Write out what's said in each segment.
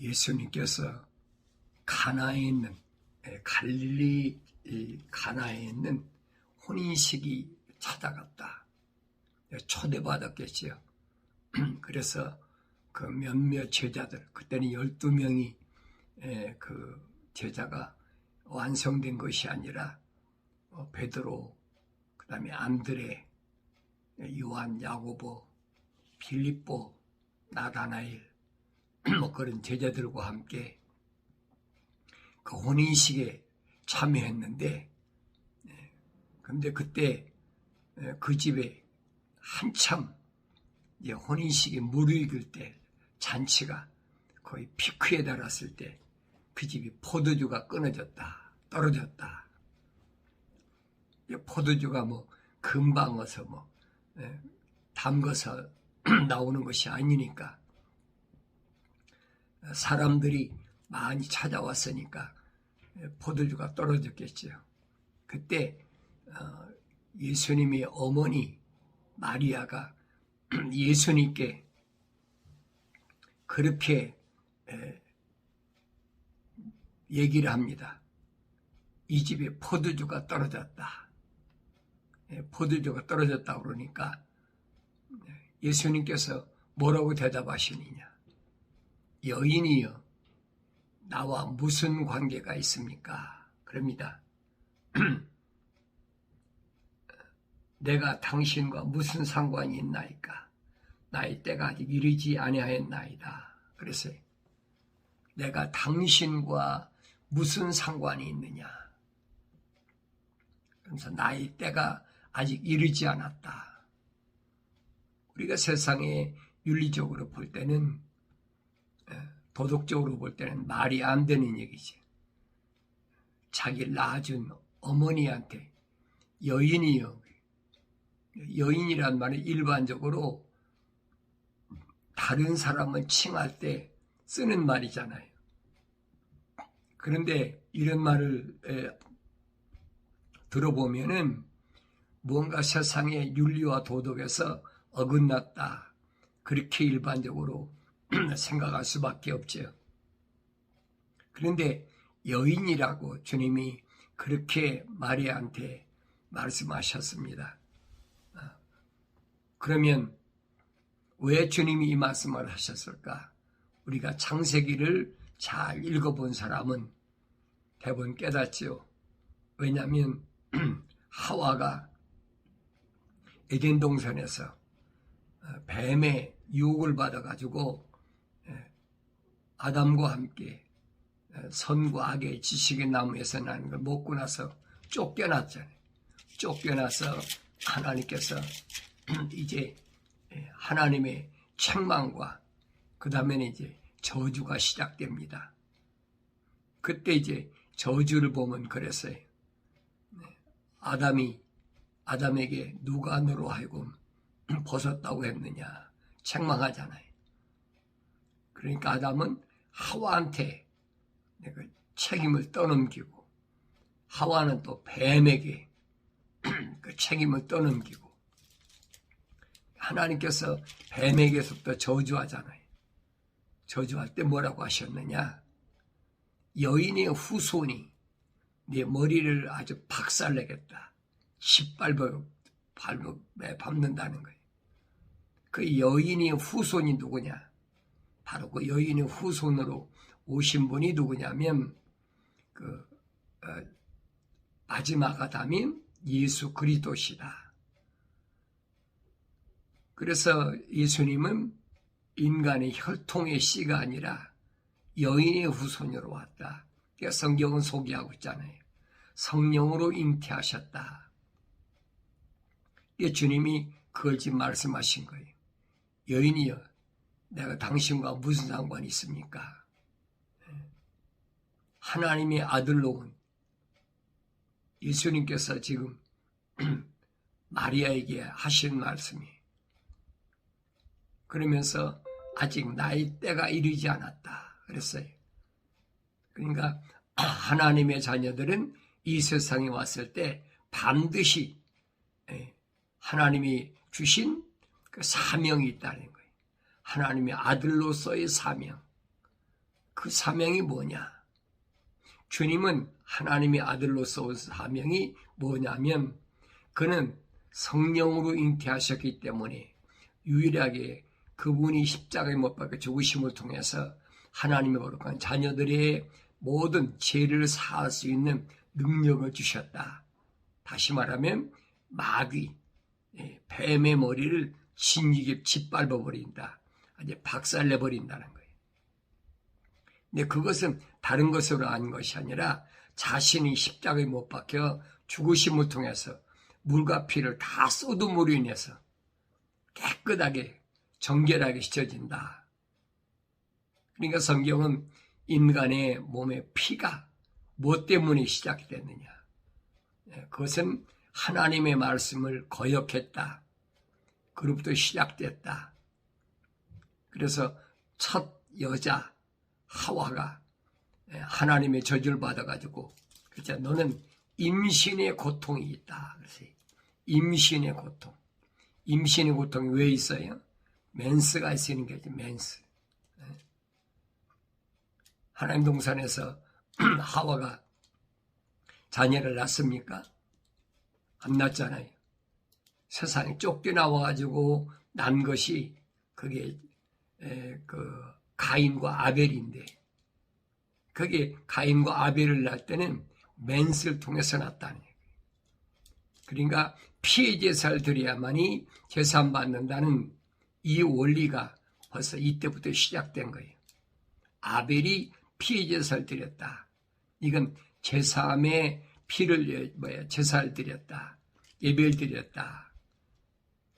예수님께서 가나에 있는 갈릴리 가나에 있는 혼인식이 찾아갔다. 초대받았겠지요. 그래서 그 몇몇 제자들, 그때는 12명이 그 제자가 완성된 것이 아니라 베드로, 그 다음에 안드레, 요한, 야고보, 빌립보, 나다나엘, 그런 제자들과 함께 그 혼인식에 참여했는데, 근데 그때 그 집에 한참 혼인식이 무르익을 때, 잔치가 거의 피크에 달았을 때 그 집이 포도주가 끊어졌다, 떨어졌다. 포도주가 금방 어서 담궈서 나오는 것이 아니니까 사람들이 많이 찾아왔으니까 포도주가 떨어졌겠죠. 그때 예수님의 어머니 마리아가 예수님께 그렇게 얘기를 합니다. 이 집에 포도주가 떨어졌다. 포도주가 떨어졌다 그러니까 예수님께서 뭐라고 대답하시느냐. 여인이여, 나와 무슨 관계가 있습니까? 그럽니다. 내가 당신과 무슨 상관이 있나이까? 나의 때가 아직 이르지 아니하였나이다. 그랬어요. 내가 당신과 무슨 상관이 있느냐? 그래서 나의 때가 아직 이르지 않았다. 우리가 세상에 윤리적으로 볼 때는, 도덕적으로 볼 때는 말이 안 되는 얘기지. 자기를 낳아준 어머니한테 여인이여, 여인이란 말이 일반적으로 다른 사람을 칭할 때 쓰는 말이잖아요. 그런데 이런 말을 들어보면은 뭔가 세상의 윤리와 도덕에서 어긋났다, 그렇게 일반적으로 생각할 수밖에 없죠. 그런데 여인이라고 주님이 그렇게 마리아한테 말씀하셨습니다. 그러면 왜 주님이 이 말씀을 하셨을까? 우리가 창세기를 잘 읽어본 사람은 대부분 깨닫지요. 왜냐하면 하와가 에덴 동산에서 뱀의 유혹을 받아가지고 아담과 함께 선과 악의 지식의 나무에서 나는 걸 먹고 나서 쫓겨났잖아요. 쫓겨나서 하나님께서 이제 하나님의 책망과 그 다음에는 이제 저주가 시작됩니다. 그때 이제 저주를 보면 그랬어요. 아담에게 누가 너로 하여금 벗었다고 했느냐 책망하잖아요. 그러니까 아담은 하와한테 책임을 떠넘기고 하와는 또 뱀에게 그 책임을 떠넘기고 하나님께서 뱀에게서부터 저주하잖아요. 저주할 때 뭐라고 하셨느냐? 여인의 후손이 네 머리를 아주 박살내겠다. 밟는다는 거예요. 그 여인의 후손이 누구냐? 바로 그 여인의 후손으로 오신 분이 누구냐면 마지막 아담인 예수 그리스도시다. 그래서 예수님은 인간의 혈통의 씨가 아니라 여인의 후손으로 왔다. 그러니까 성경은 소개하고 있잖아요. 성령으로 잉태하셨다. 주님이 그걸 지금 말씀하신 거예요. 여인이여, 내가 당신과 무슨 상관이 있습니까? 하나님의 아들로 온 예수님께서 지금 마리아에게 하신 말씀이 그러면서 아직 나의 때가 이르지 않았다 그랬어요. 그러니까 하나님의 자녀들은 이 세상에 왔을 때 반드시 하나님이 주신 그 사명이 있다는 거예요. 하나님의 아들로서의 사명. 그 사명이 뭐냐? 주님은 하나님의 아들로서 온 사명이 뭐냐면 그는 성령으로 잉태하셨기 때문에 유일하게 그분이 십자가에 못 박혀 죽으심을 통해서 하나님의 거룩한 자녀들의 모든 죄를 사할 수 있는 능력을 주셨다. 다시 말하면 마귀, 뱀의 머리를 진이게 짓밟아버린다. 이제 박살내버린다는 거예요. 근데 그것은 다른 것으로 한 것이 아니라 자신이 십자가에 못 박혀 죽으심을 통해서 물과 피를 다 쏟음으로 인해서 깨끗하게 정결하게 씻어진다. 그러니까 성경은 인간의 몸의 피가 무엇 때문에 시작이 됐느냐? 그것은 하나님의 말씀을 거역했다. 그로부터 시작됐다. 그래서 첫 여자 하와가 하나님의 저주를 받아가지고 그렇죠? 너는 임신의 고통이 있다. 그래서 임신의 고통. 임신의 고통이 왜 있어요? 맨스가 있으는 게 맨스. 하나님 동산에서 하와가 자녀를 낳습니까? 안 낳잖아요. 세상에 쫓겨나와가지고 난 것이 그게 가인과 아벨인데 그게 가인과 아벨을 낳을 때는 맨스를 통해서 낳았다는 얘기예요. 그러니까 피의 제사를 드려야만이 제사함 받는다는 이 원리가 벌써 이때부터 시작된 거예요. 아벨이 피의 제사를 드렸다. 이건 제사함에 제사를 드렸다. 예배를 드렸다.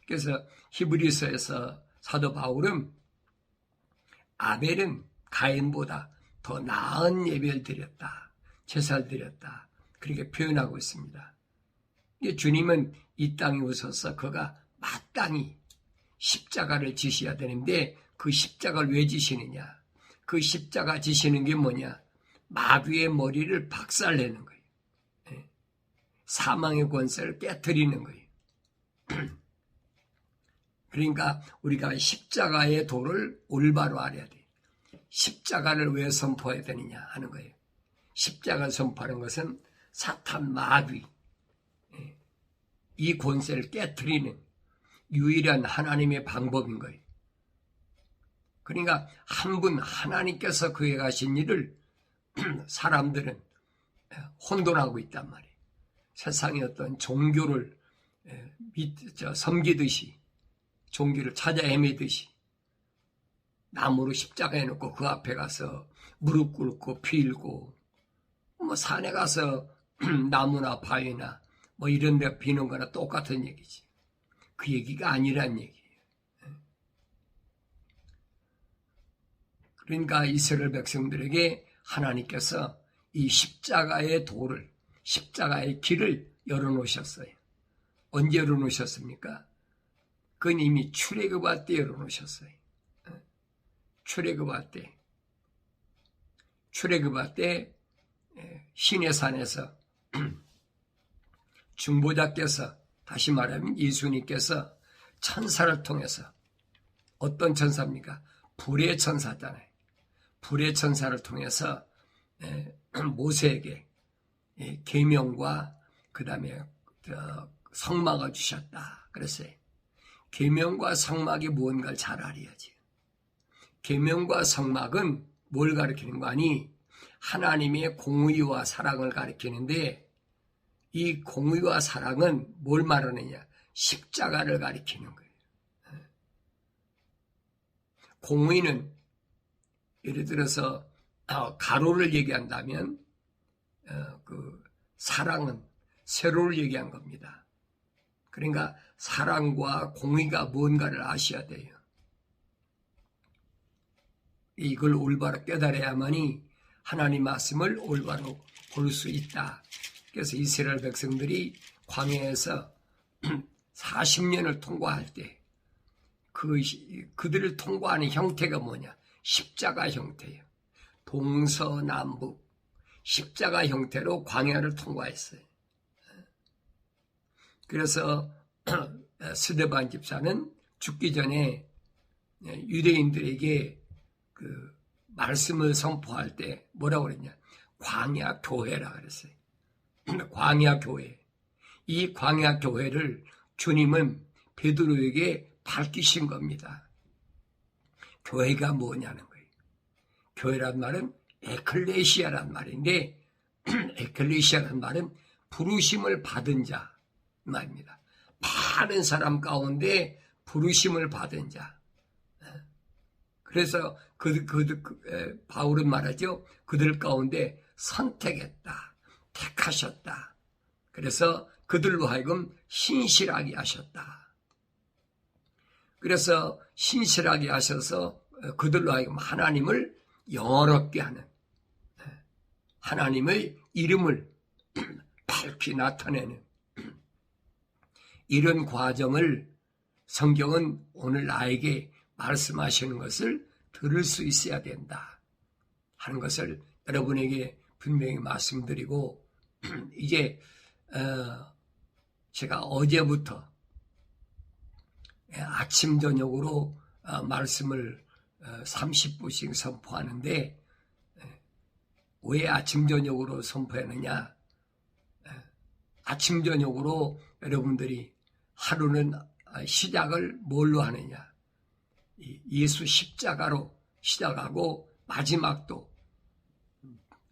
그래서 히브리서에서 사도 바울은 아벨은 가인보다 더 나은 예배를 드렸다. 제사를 드렸다. 그렇게 표현하고 있습니다. 주님은 이 땅에 오셔서 그가 마땅히 십자가를 지셔야 되는데 그 십자가를 왜 지시느냐? 그 십자가 지시는 게 뭐냐? 마귀의 머리를 박살내는 거예요. 사망의 권세를 깨트리는 거예요. 그러니까 우리가 십자가의 도를 올바로 알아야 돼요. 십자가를 왜 선포해야 되느냐 하는 거예요. 십자가를 선포하는 것은 사탄 마귀, 이 권세를 깨트리는 유일한 하나님의 방법인 거예요. 그러니까 한 분 하나님께서 그에 가신 일을 사람들은 혼돈하고 있단 말이에요. 세상의 어떤 종교를 섬기듯이 종교를 찾아 헤매듯이 나무로 십자가 해놓고 그 앞에 가서 무릎 꿇고 피 흘고 산에 가서 나무나 바위나 이런 데 비는 거나 똑같은 얘기지. 그 얘기가 아니란 얘기예요. 그러니까 이스라엘 백성들에게 하나님께서 이 십자가의 도를, 십자가의 길을 열어놓으셨어요. 언제 열어놓으셨습니까? 그건 이미 출애굽할 때 열어놓으셨어요. 출애굽할 때 시내산에서 중보자께서, 다시 말하면 예수님께서 천사를 통해서, 어떤 천사입니까? 불의 천사잖아요. 불의 천사를 통해서 모세에게 계명과 그 다음에 성막을 주셨다. 그랬어요. 계명과 성막이 무언가를 잘 알아야지. 계명과 성막은 뭘 가리키는 거 아니? 하나님의 공의와 사랑을 가리키는데 이 공의와 사랑은 뭘 말하느냐? 십자가를 가리키는 거예요. 공의는 예를 들어서 가로를 얘기한다면 그 사랑은 세로를 얘기한 겁니다. 그러니까 사랑과 공의가 뭔가를 아셔야 돼요. 이걸 올바로 깨달아야만이 하나님 말씀을 올바로 볼 수 있다. 그래서 이스라엘 백성들이 광야에서 40년을 통과할 때 그들을 통과하는 형태가 뭐냐? 십자가 형태예요. 동서남북 십자가 형태로 광야를 통과했어요. 그래서 스데반 집사는 죽기 전에 유대인들에게 말씀을 선포할 때 뭐라고 그랬냐? 광야 교회라 그랬어요. 광야 교회. 이 광야 교회를 주님은 베드로에게 밝히신 겁니다. 교회가 뭐냐는 거예요. 교회란 말은 에클레시아란 말인데 에클레시아란 말은 부르심을 받은 자 말입니다. 많은 사람 가운데 부르심을 받은 자. 그래서 바울은 말하죠. 그들 가운데 선택했다. 택하셨다. 그래서 그들로 하여금 신실하게 하셨다. 그래서 신실하게 하셔서 그들로 하여금 하나님을 영화롭게 하는, 하나님의 이름을 밝히 나타내는 이런 과정을 성경은 오늘 나에게 말씀하시는 것을 들을 수 있어야 된다 하는 것을 여러분에게 분명히 말씀드리고, 이제 제가 어제부터 아침 저녁으로 말씀을 30분씩 선포하는데, 왜 아침 저녁으로 선포하느냐? 아침 저녁으로 여러분들이 하루는 시작을 뭘로 하느냐? 예수 십자가로 시작하고 마지막도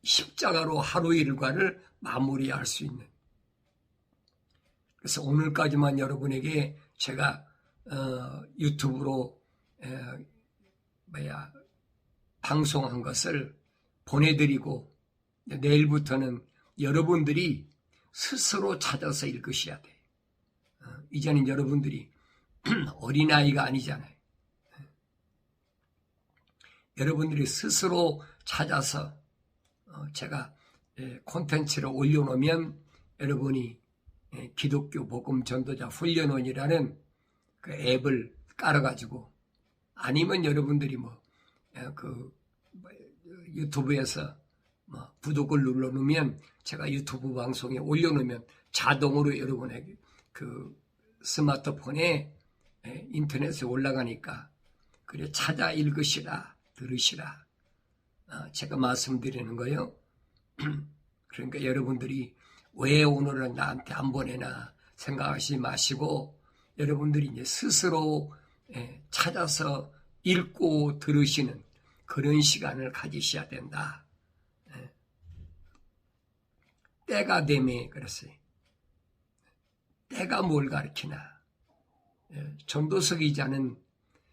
십자가로 하루 일과를 마무리할 수 있는. 그래서 오늘까지만 여러분에게 제가 유튜브로 방송한 것을 보내드리고, 내일부터는 여러분들이 스스로 찾아서 읽으셔야 돼. 이제는 여러분들이 어린아이가 아니잖아요. 여러분들이 스스로 찾아서 제가 콘텐츠를 올려놓으면 여러분이 기독교 복음 전도자 훈련원이라는 그 앱을 깔아가지고, 아니면 여러분들이 유튜브에서 구독을 눌러놓으면 제가 유튜브 방송에 올려놓으면 자동으로 여러분에게 그 스마트폰에 인터넷에 올라가니까 그래 찾아 읽으시라, 들으시라. 제가 말씀드리는 거요. 그러니까 여러분들이 왜 오늘은 나한테 안 보내나 생각하지 마시고, 여러분들이 이제 스스로 찾아서 읽고 들으시는 그런 시간을 가지셔야 된다. 때가 되매 그랬어요. 때가 뭘 가리키나? 전도서 기자는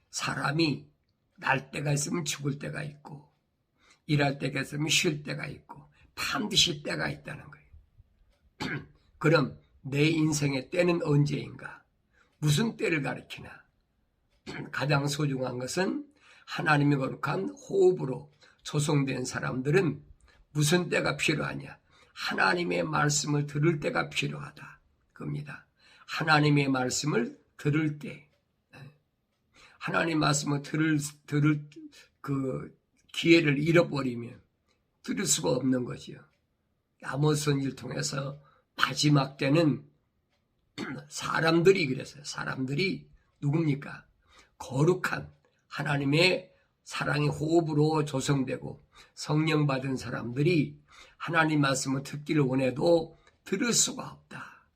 사람이 날 때가 있으면 죽을 때가 있고, 일할 때가 있으면 쉴 때가 있고, 반드시 때가 있다는 거예요. 그럼 내 인생의 때는 언제인가? 무슨 때를 가리키나? 가장 소중한 것은 하나님의 거룩한 호흡으로 조성된 사람들은 무슨 때가 필요하냐? 하나님의 말씀을 들을 때가 필요하다. 겁니다. 하나님의 말씀을 들을 때, 하나님의 말씀을 들을 그 기회를 잃어버리면 들을 수가 없는 거지요. 아모스를 통해서 마지막 때는 사람들이 그랬어요. 사람들이 누굽니까? 거룩한 하나님의 사랑의 호흡으로 조성되고 성령 받은 사람들이 하나님 말씀을 듣기를 원해도 들을 수가 없다.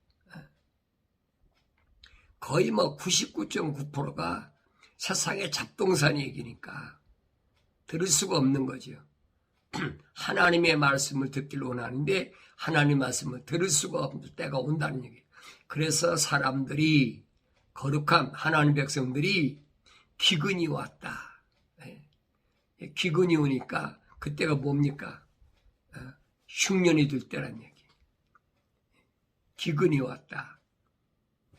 거의 99.9%가 세상의 잡동사니 얘기니까 들을 수가 없는 거죠. 하나님의 말씀을 듣기를 원하는데 하나님 말씀을 들을 수가 없는 때가 온다는 얘기예요. 그래서 사람들이, 거룩한 하나님 백성들이 기근이 왔다. 기근이 오니까 그때가 뭡니까? 흉년이 들 때란 얘기. 기근이 왔다.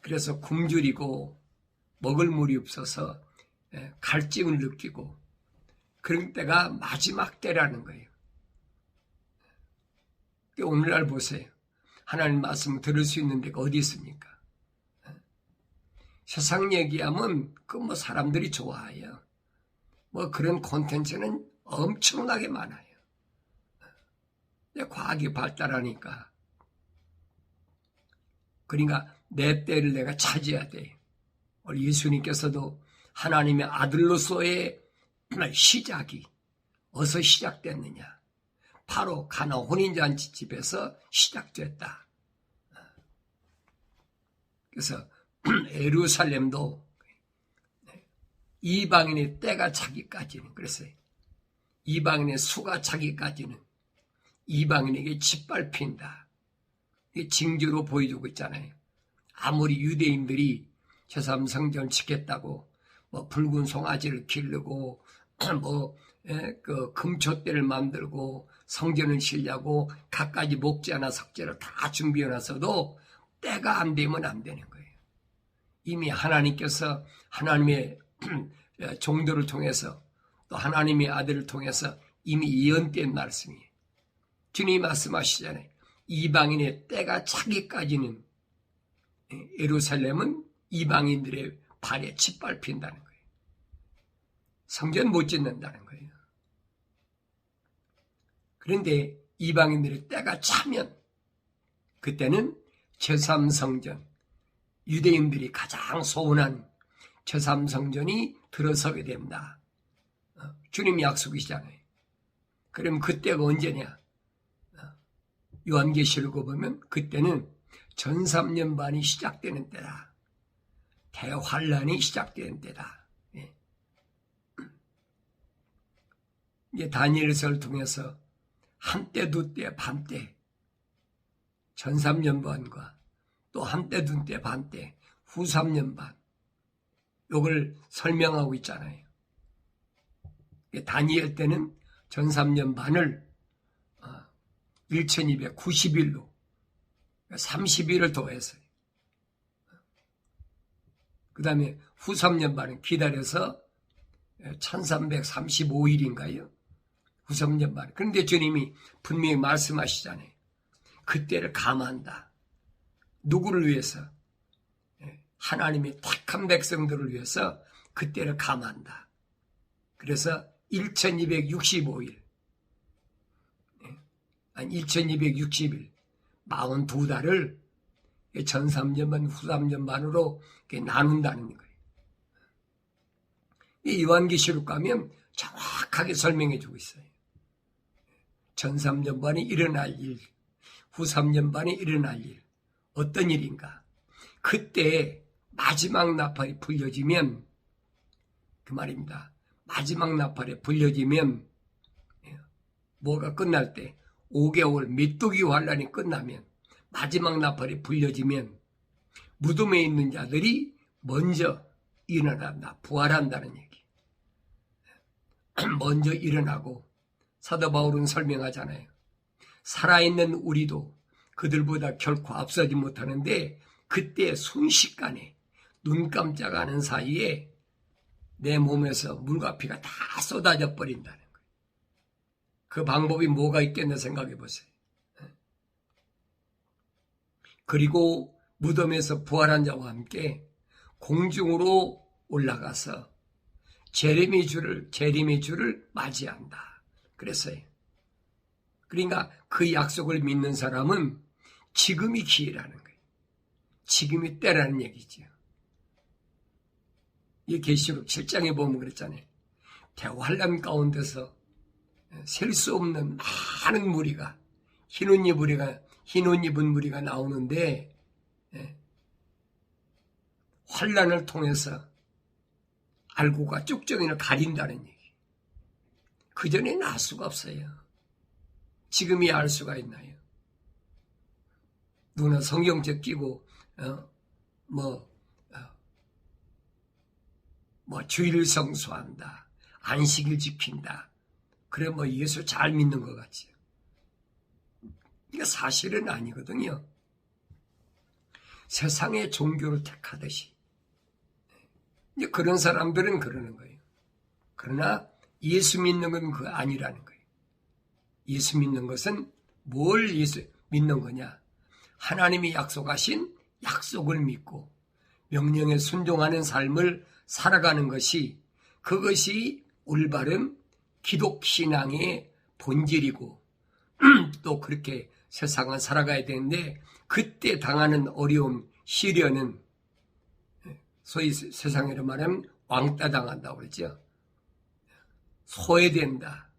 그래서 굶주리고 먹을 물이 없어서 갈증을 느끼고 그런 때가 마지막 때라는 거예요. 오늘날 보세요. 하나님 말씀을 들을 수 있는 데가 어디 있습니까? 세상 얘기하면 사람들이 좋아해요. 그런 콘텐츠는 엄청나게 많아요. 과학이 발달하니까. 그러니까 내 때를 내가 차지해야 돼. 우리 예수님께서도 하나님의 아들로서의 시작이 어디서 시작됐느냐? 바로 가나 혼인잔치 집에서 시작됐다. 그래서 예루살렘도 이방인의 때가 차기까지는, 그랬어요. 이방인의 수가 차기까지는 이방인에게 짓밟힌다. 이게 징조로 보여주고 있잖아요. 아무리 유대인들이 제3성전을 지켰다고 뭐 붉은 송아지를 기르고 그 금촛대를 만들고 성전을 지으려고 갖가지 목재나 석재를 다 준비해놨어도 때가 안 되면 안 되는 거예요. 이미 하나님께서 하나님의 종들을 통해서 또 하나님의 아들을 통해서 이미 예언된 말씀이에요. 주님이 말씀하시잖아요. 이방인의 때가 차기까지는 예루살렘은 이방인들의 발에 짓밟힌다는 거예요. 성전 못 짓는다는 거예요. 그런데 이방인들의 때가 차면 그때는 제3성전, 유대인들이 가장 소원한 제3성전이 들어서게 된다. 주님 약속이시잖아요. 그럼 그때가 언제냐? 요한계시록을 보면 그때는 전삼년반이 시작되는 때다. 대환란이 시작되는 때다. 이제 다니엘서를 통해서 한때, 두때, 반때, 전삼년반과 또 한때, 두때, 반때, 후삼년반, 요걸 설명하고 있잖아요. 다니엘 때는 전삼년반을 1290일로 30일을 더했어요. 그 다음에 후삼년반은 기다려서 1335일인가요? 후삼년반. 그런데 주님이 분명히 말씀하시잖아요. 그때를 감한다. 누구를 위해서? 하나님의 택한 백성들을 위해서 그때를 감한다. 그래서 1265일, 아니 1260일, 42달을 전삼년반, 후삼년반으로 나눈다는 거예요. 이 요한계시록 가면 정확하게 설명해 주고 있어요. 전삼년반이 일어날 일, 후삼년반이 일어날 일, 어떤 일인가? 그때 마지막 나팔이 불려지면, 그 말입니다. 마지막 나팔이 불려지면 뭐가 끝날 때 5개월 메뚜기 환란이 끝나면 마지막 나팔이 불려지면 무덤에 있는 자들이 먼저 일어난다. 부활한다는 얘기. 먼저 일어나고 사도 바울은 설명하잖아요. 살아있는 우리도 그들보다 결코 앞서지 못하는데 그때 순식간에 눈 깜짝하는 사이에 내 몸에서 물과 피가 다 쏟아져 버린다는 거예요. 그 방법이 뭐가 있겠나 생각해 보세요. 그리고 무덤에서 부활한 자와 함께 공중으로 올라가서 재림의 주를 맞이한다. 그랬어요. 그러니까 그 약속을 믿는 사람은 지금이 기회라는 거예요. 지금이 때라는 얘기죠. 이 계시록 7장에 보면 그랬잖아요. 대환란 가운데서 셀 수 없는 많은 무리가, 흰 옷 입은 무리가 나오는데 환란을 통해서 알고가 쭉정이를 가린다는 얘기. 그 전에는 알 수가 없어요. 지금이 알 수가 있나요? 누구나 성경책 끼고 주일 성수한다, 안식일 지킨다. 그래 예수 잘 믿는 것 같지요. 이게 사실은 아니거든요. 세상의 종교를 택하듯이 이제 그런 사람들은 그러는 거예요. 그러나 예수 믿는 건 그거 아니라는 거예요. 예수 믿는 것은 뭘 예수 믿는 거냐? 하나님이 약속하신 약속을 믿고 명령에 순종하는 삶을 살아가는 것이, 그것이 올바른 기독신앙의 본질이고 또 그렇게 세상을 살아가야 되는데, 그때 당하는 어려움, 시련은 소위 세상으로 말하면 왕따 당한다고 그러죠. 소외된다.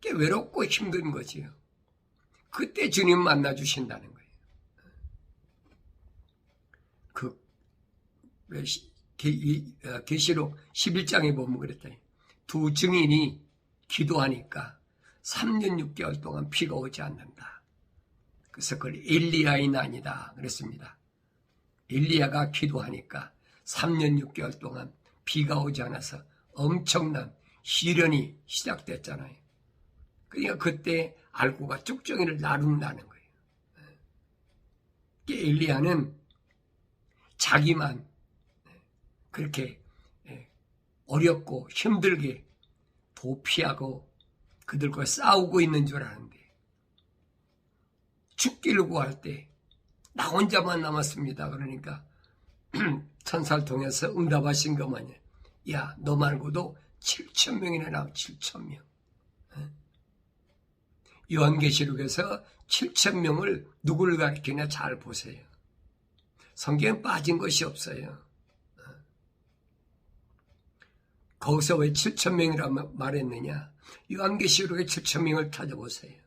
꽤 외롭고 힘든 거지요. 그때 주님 만나 주신다는 거예요. 계시록 11장에 보면 그랬다. 두 증인이 기도하니까 3년 6개월 동안 비가 오지 않는다. 그래서 그걸 엘리야의 난이다 그랬습니다. 엘리야가 기도하니까 3년 6개월 동안 비가 오지 않아서 엄청난 시련이 시작됐잖아요. 그러니까 그때 알고가 쭉정이를 나눈다는 거예요. 엘리야는 자기만 그렇게 어렵고 힘들게 도피하고 그들과 싸우고 있는 줄 아는데 죽기를 구할 때 나 혼자만 남았습니다. 그러니까 천사를 통해서 응답하신 것만이 야, 너 말고도 7,000명이나 나와 7,000명. 요한계시록에서 7,000명을 누구를 가리키냐 잘 보세요. 성경에 빠진 것이 없어요. 거기서 왜 7,000명이라고 말했느냐? 요한계시록에 7,000명을 찾아보세요.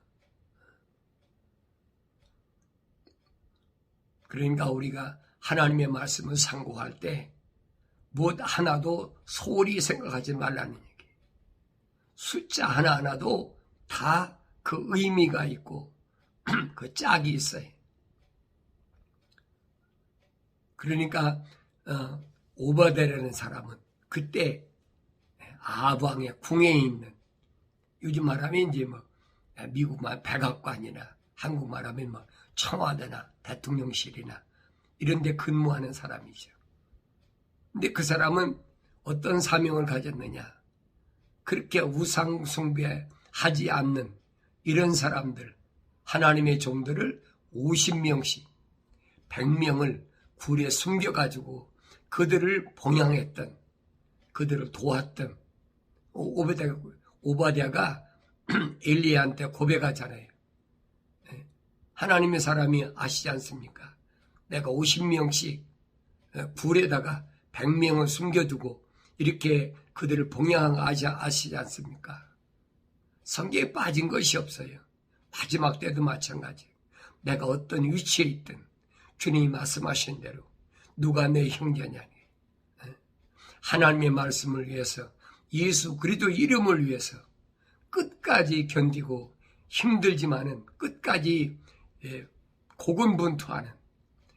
그러니까 우리가 하나님의 말씀을 상고할 때 무엇 하나도 소홀히 생각하지 말라는 얘기예요. 숫자 하나하나도 다 그 의미가 있고 그 짝이 있어요. 그러니까 오바댜라는 사람은 그때 아합 왕의 궁에 있는, 요즘 말하면 이제 뭐 미국 백악관이나 한국 말하면 뭐 청와대나 대통령실이나 이런 데 근무하는 사람이죠. 근데 그 사람은 어떤 사명을 가졌느냐? 그렇게 우상 숭배하지 않는 이런 사람들, 하나님의 종들을 50명씩 100명을 굴에 숨겨가지고 그들을 봉양했던, 그들을 도왔던 오바댜가 엘리야한테 고백하잖아요. 하나님의 사람이 아시지 않습니까? 내가 50명씩 굴에다가 100명을 숨겨두고 이렇게 그들을 봉양한 거 아시지 않습니까? 성경에 빠진 것이 없어요. 마지막 때도 마찬가지. 내가 어떤 위치에 있든 주님이 말씀하신 대로 누가 내 형제냐니, 하나님의 말씀을 위해서, 예수 그리스도 이름을 위해서 끝까지 견디고 힘들지만은 끝까지 고군분투하는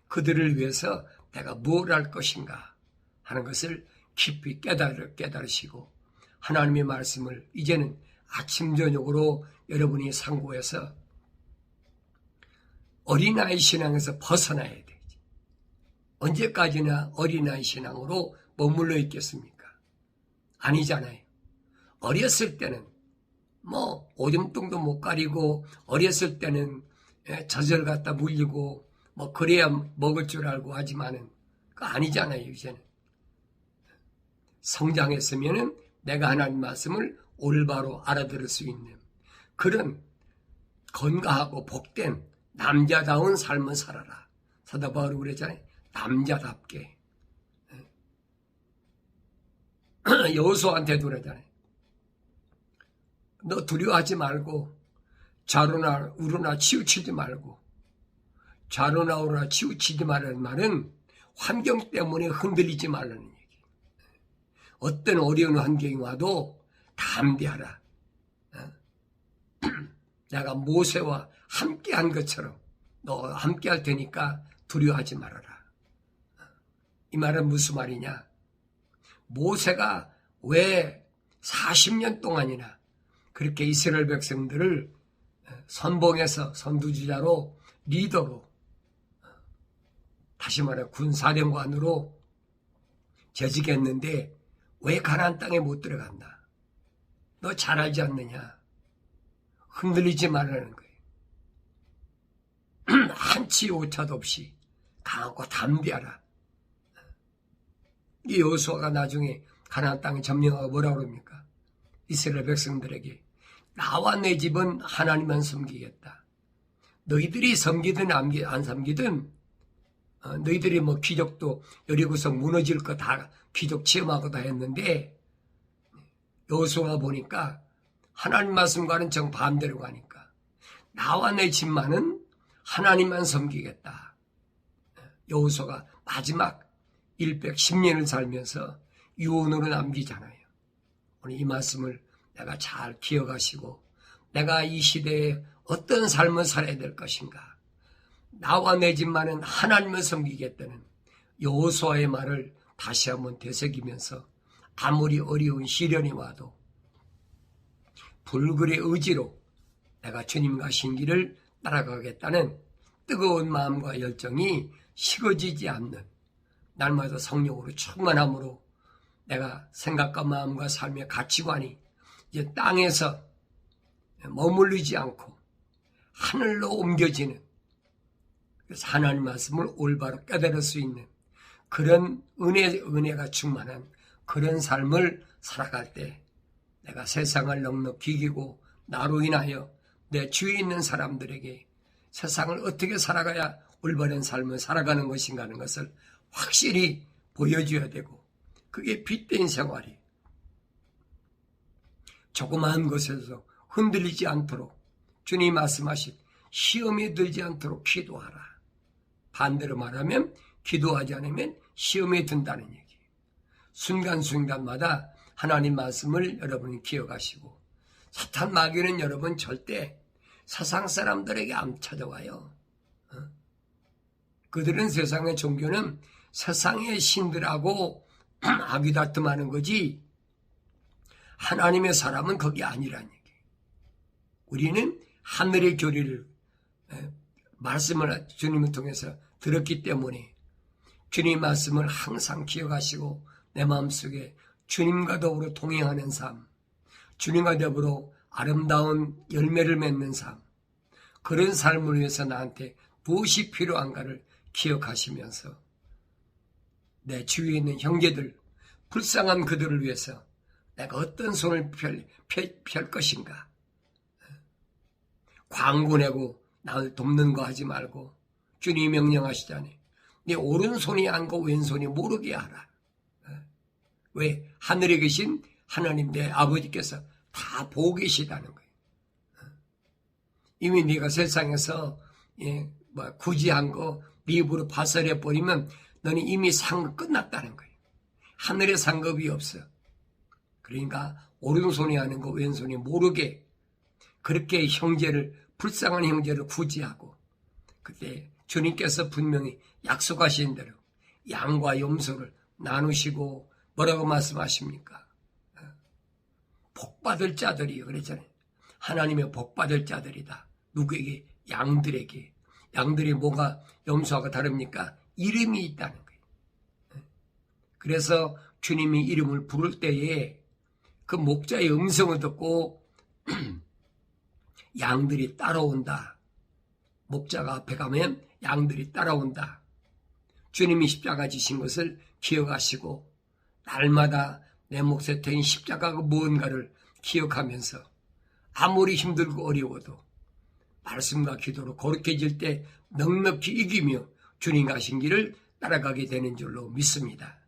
그들을 위해서 내가 뭘 할 것인가 하는 것을 깊이 깨달으시고 하나님의 말씀을 이제는 아침 저녁으로 여러분이 상고해서 어린아이 신앙에서 벗어나야 되지. 언제까지나 어린아이 신앙으로 머물러 있겠습니까? 아니잖아요. 어렸을 때는 뭐 오줌통도 못 가리고 어렸을 때는 젖을 갖다 물리고 뭐 그래야 먹을 줄 알고 하지만은 그거 아니잖아요. 이제는 성장했으면은 내가 하나님 말씀을 올바로 알아들을 수 있는 그런 건강하고 복된 남자다운 삶을 살아라. 사도 바울이 그랬잖아요. 남자답게. 여호수아한테도 그러잖아요. 너 두려워하지 말고 좌로나 우로나 치우치지 말고, 좌로나 우로나 치우치지 말라는 말은 환경 때문에 흔들리지 말라는 얘기. 어떤 어려운 환경이 와도 담대하라. 내가 모세와 함께한 것처럼 너 함께할 테니까 두려워하지 말아라. 이 말은 무슨 말이냐? 모세가 왜 40년 동안이나 그렇게 이스라엘 백성들을 선봉해서 선두주자로 리더로, 다시 말해 군사령관으로 재직했는데 왜 가나안 땅에 못 들어간다? 너 잘 알지 않느냐? 흔들리지 말라는 거예요. 한치 오차도 없이 강하고 담대하라. 이 여호수아가 나중에 가나안 땅에 점령하고 뭐라고 그럽니까? 이스라엘 백성들에게 나와 내 집은 하나님만 섬기겠다. 너희들이 섬기든 안 섬기든 너희들이 뭐 귀족도 여리고성 무너질 거 다 귀족 체험하고 다 했는데 여호수아가 보니까 하나님 말씀과는 정반대로 가니까 나와 내 집만은 하나님만 섬기겠다. 여호수아가 마지막 110년을 살면서 유언으로 남기잖아요. 오늘 이 말씀을 내가 잘 기억하시고 내가 이 시대에 어떤 삶을 살아야 될 것인가. 나와 내 집만은 하나님을 섬기겠다는 여호수아의 말을 다시 한번 되새기면서 아무리 어려운 시련이 와도 불굴의 의지로 내가 주님과 신기를 따라가겠다는 뜨거운 마음과 열정이 식어지지 않는 날마다 성령으로 충만함으로 내가 생각과 마음과 삶의 가치관이 이제 땅에서 머물리지 않고 하늘로 옮겨지는, 그래서 하나님 말씀을 올바로 깨달을 수 있는 그런 은혜가 충만한 그런 삶을 살아갈 때 내가 세상을 넉넉히 이기고 나로 인하여 내 주위에 있는 사람들에게 세상을 어떻게 살아가야 올바른 삶을 살아가는 것인가 하는 것을 확실히 보여줘야 되고, 그게 빛된 생활이 조그마한 것에서 흔들리지 않도록 주님 말씀하신 시험에 들지 않도록 기도하라. 반대로 말하면 기도하지 않으면 시험에 든다는 얘기. 순간순간마다 하나님 말씀을 여러분이 기억하시고, 사탄 마귀는 여러분 절대 세상 사람들에게 안 찾아와요. 그들은 세상의 종교는 세상의 신들하고 아귀다툼하는 거지 하나님의 사람은 거기 아니라는 얘기. 우리는 하늘의 교리를 말씀을 주님을 통해서 들었기 때문에 주님 말씀을 항상 기억하시고 내 마음속에 주님과 더불어 동행하는 삶, 주님과 더불어 아름다운 열매를 맺는 삶, 그런 삶을 위해서 나한테 무엇이 필요한가를 기억하시면서 내 주위에 있는 형제들, 불쌍한 그들을 위해서 내가 어떤 손을 펼 것인가. 광고 내고 나를 돕는 거 하지 말고 주님이 명령하시잖아요. 네 오른손이 안고 왼손이 모르게 하라. 왜? 하늘에 계신 하나님 내 아버지께서 다 보고 계시다는 거예요. 이미 네가 세상에서 구지한 거 네 입으로 파설해 버리면 너는 이미 상급 끝났다는 거예요. 하늘에 상급이 없어. 그러니까 오른손이 하는 거 왼손이 모르게 그렇게 형제를, 불쌍한 형제를 구지하고, 그때 주님께서 분명히 약속하신 대로 양과 염소를 나누시고 뭐라고 말씀하십니까? 복받을 자들이요 그랬잖아요. 하나님의 복받을 자들이다. 누구에게? 양들에게. 양들이 뭐가 염소하고 다릅니까? 이름이 있다는 거예요. 그래서 주님이 이름을 부를 때에 그 목자의 음성을 듣고 양들이 따라온다. 목자가 앞에 가면 양들이 따라온다. 주님이 십자가 지신 것을 기억하시고 날마다 내 몫에 태인 십자가가 무언가를 기억하면서 아무리 힘들고 어려워도 말씀과 기도로 거룩해질 때 넉넉히 이기며 주님 가신 길을 따라가게 되는 줄로 믿습니다.